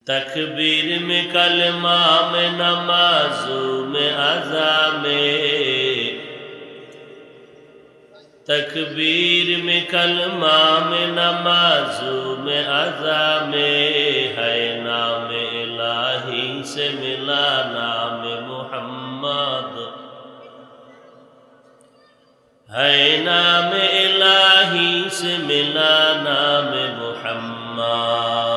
تکبیر میں کلمہ میں نمازوں میں اذا میں، تکبیر میں کلمہ میں نمازوں میں اذا میں، ہے نام الہی سے ملا نام محمد، ہے نام الہی سے ملا نام محمد۔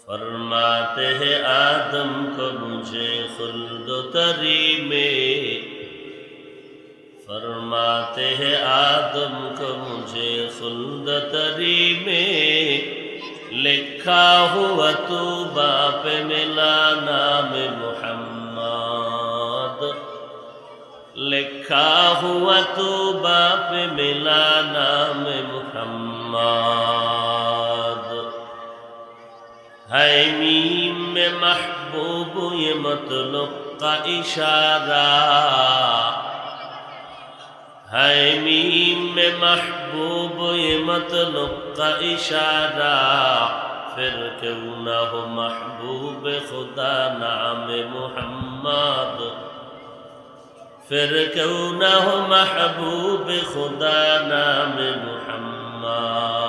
فرماتے ہیں آدم کو مجھے خلد و تری میں، فرماتے ہیں آدم کو مجھے خلد و تری میں، لکھا ہوا طوبیٰ پہ ملا نام محمد، لکھا ہوا طوبیٰ پہ ملا نام محمد۔ ہے میم میں محبوب یہ مطلق کا اشارہ، ہے میم میں محبوب یہ مطلق کا اشارہ، پھر کیوں نہ ہو محبوب خدا نام محمد، پھر کیوں نہ ہو محبوب خدا نام محمد۔